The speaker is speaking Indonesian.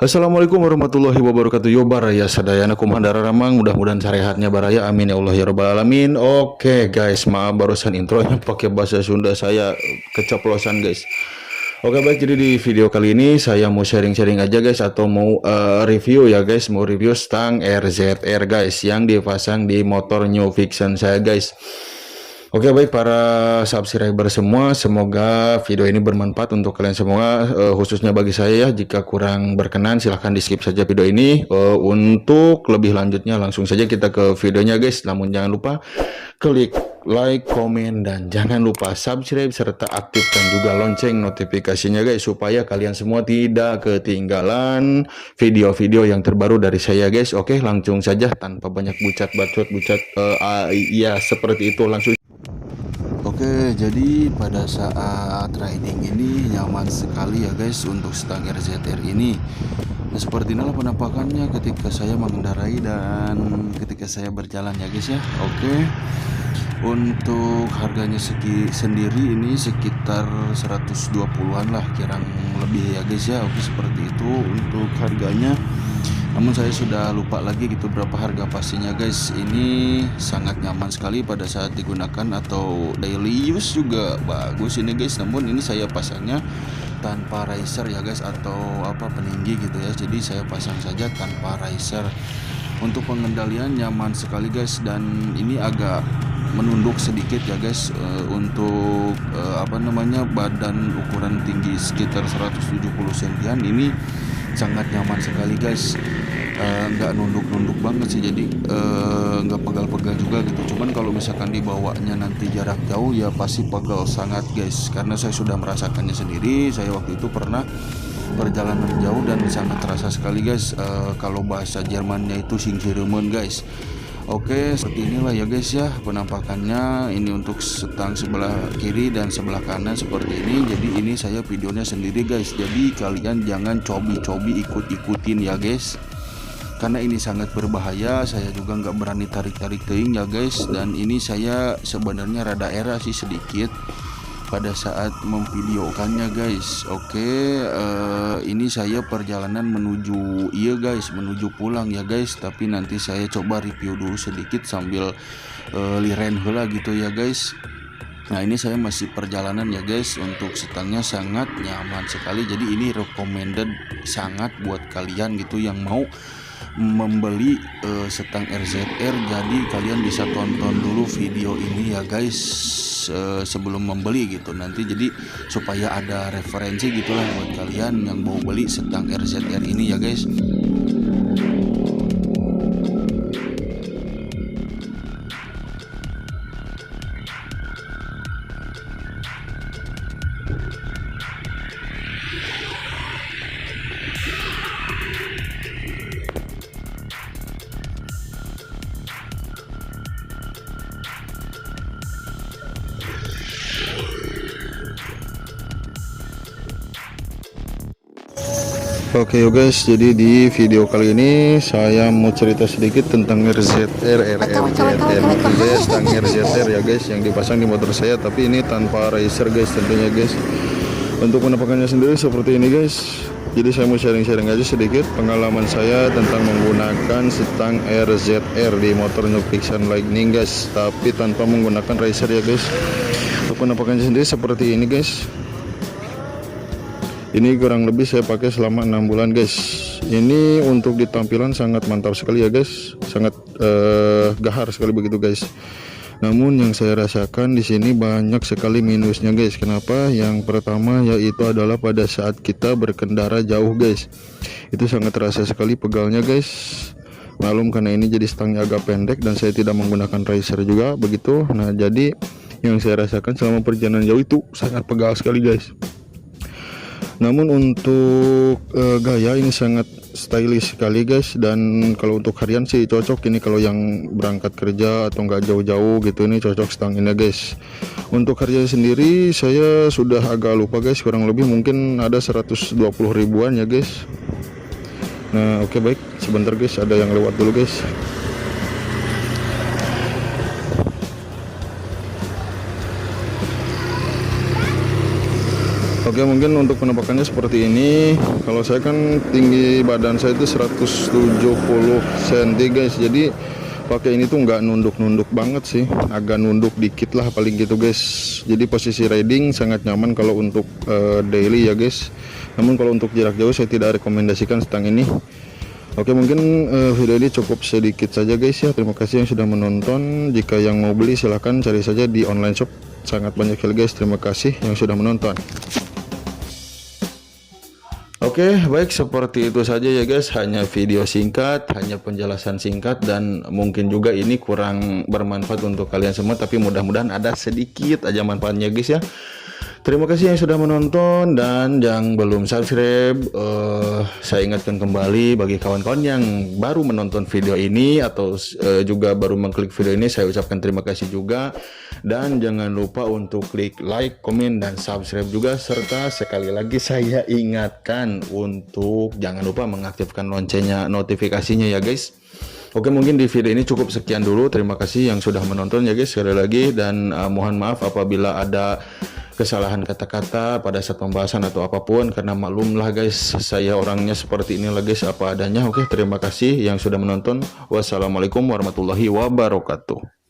Assalamualaikum warahmatullahi wabarakatuh. Yo baraya sadayana kumandara ramang, mudah-mudahan sarehatnya baraya, amin ya Allah ya rabbal alamin. Oke guys, maaf barusan intronya pakai bahasa Sunda, saya keceplosan guys. Oke baik, jadi di video kali ini saya mau sharing-sharing aja guys, atau mau review ya guys, mau review stang RZR guys yang dipasang di motor New Vision saya guys. Oke baik para subscriber semua, semoga video ini bermanfaat untuk kalian semua, khususnya bagi saya ya. Jika kurang berkenan silahkan di skip saja video ini. Untuk lebih lanjutnya langsung saja kita ke videonya guys. Namun jangan lupa klik like, komen, dan jangan lupa subscribe serta aktifkan juga lonceng notifikasinya guys, supaya kalian semua tidak ketinggalan video-video yang terbaru dari saya guys. Oke langsung saja tanpa banyak bucat bacot ya seperti itu langsung. Oke, jadi pada saat riding ini nyaman sekali ya guys untuk stang RZR ini. Nah, seperti inilah penampakannya ketika saya mengendarai dan ketika saya berjalan ya guys ya. Oke. Untuk harganya sendiri ini sekitar 120-an lah kirang lebih ya guys ya. Oke, seperti itu untuk harganya. Namun saya sudah lupa lagi gitu berapa harga pastinya guys. Ini sangat nyaman sekali pada saat digunakan atau daily use juga bagus ini guys. Namun ini saya pasangnya tanpa riser ya guys, atau peninggi gitu ya. Jadi saya pasang saja tanpa riser. Untuk pengendalian nyaman sekali guys, dan ini agak menunduk sedikit ya guys. Untuk badan ukuran tinggi sekitar 170 cm ini sangat nyaman sekali guys. Nggak nunduk-nunduk banget sih, jadi nggak pegal-pegal juga gitu. Cuman kalau misalkan dibawanya nanti jarak jauh ya pasti pegal sangat guys, karena saya sudah merasakannya sendiri. Saya waktu itu pernah perjalanan jauh dan sangat terasa sekali guys. Kalau bahasa Jermannya itu singkirumen guys. Oke, seperti inilah ya guys ya penampakannya. Ini untuk stang sebelah kiri dan sebelah kanan seperti ini. Jadi ini saya videonya sendiri guys, jadi kalian jangan cobi-cobi ikut-ikutin ya guys, karena ini sangat berbahaya. Saya juga nggak berani tarik-tarik teing ya guys. Dan ini saya sebenarnya rada era sih sedikit pada saat memvideokannya guys. Oke, ini saya perjalanan menuju menuju pulang ya guys. Tapi nanti saya coba review dulu sedikit sambil liren heula gitu ya guys. Nah ini saya masih perjalanan ya guys. Untuk stangnya sangat nyaman sekali, jadi ini recommended sangat buat kalian gitu yang mau membeli stang RZR. Jadi kalian bisa tonton dulu video ini ya guys sebelum membeli gitu nanti, jadi supaya ada referensi gitulah buat kalian yang mau beli stang RZR ini ya guys. Oke guys, jadi di video kali ini saya mau cerita sedikit tentang RZR stang RZR ya guys yang dipasang di motor saya, tapi ini tanpa riser guys tentunya guys. Untuk penampakannya sendiri seperti ini guys. Jadi saya mau sharing-sharing aja sedikit pengalaman saya tentang menggunakan stang RZR di motor New Vision Lightning guys, tapi tanpa menggunakan riser ya guys. Untuk penampakannya sendiri seperti ini guys. Ini kurang lebih saya pakai selama 6 bulan guys. Ini untuk di tampilan sangat mantap sekali ya guys, sangat gahar sekali begitu guys. Namun yang saya rasakan di sini banyak sekali minusnya guys. Kenapa? Yang pertama yaitu adalah pada saat kita berkendara jauh guys, itu sangat terasa sekali pegalnya guys. Malum karena ini jadi stangnya agak pendek dan saya tidak menggunakan riser juga begitu. Nah jadi yang saya rasakan selama perjalanan jauh itu sangat pegal sekali guys. Namun untuk gaya ini sangat stylish sekali guys, dan kalau untuk harian sih cocok ini. Kalau yang berangkat kerja atau nggak jauh-jauh gitu ini cocok stang ini guys. Untuk harganya sendiri saya sudah agak lupa guys, kurang lebih mungkin ada 120 ribuan ya guys. Nah oke baik, sebentar guys, ada yang lewat dulu guys. Oke, mungkin untuk penampakannya seperti ini. Kalau saya kan tinggi badan saya itu 170 cm guys, jadi pakai ini tuh nggak nunduk-nunduk banget sih, agak nunduk dikit lah paling gitu guys. Jadi posisi riding sangat nyaman kalau untuk daily ya guys. Namun kalau untuk jarak jauh saya tidak rekomendasikan stang ini. Oke, mungkin video ini cukup sedikit saja guys ya. Terima kasih yang sudah menonton. Jika yang mau beli silahkan cari saja di online shop, sangat banyak sekali guys. Terima kasih yang sudah menonton. Oke, baik, seperti itu saja ya guys, hanya video singkat, hanya penjelasan singkat, dan mungkin juga ini kurang bermanfaat untuk kalian semua, tapi mudah-mudahan ada sedikit aja manfaatnya guys ya. Terima kasih yang sudah menonton, dan yang belum subscribe, saya ingatkan kembali bagi kawan-kawan yang baru menonton video ini atau juga baru mengklik video ini, saya ucapkan terima kasih juga. Dan jangan lupa untuk klik like, komen, dan subscribe juga, serta sekali lagi saya ingatkan untuk jangan lupa mengaktifkan loncengnya, notifikasinya ya guys. Oke, mungkin di video ini cukup sekian dulu. Terima kasih yang sudah menonton ya guys sekali lagi, dan mohon maaf apabila ada kesalahan kata-kata pada saat pembahasan atau apapun, karena maklumlah guys, saya orangnya seperti inilah guys, apa adanya. Oke, terima kasih yang sudah menonton. Wassalamualaikum warahmatullahi wabarakatuh.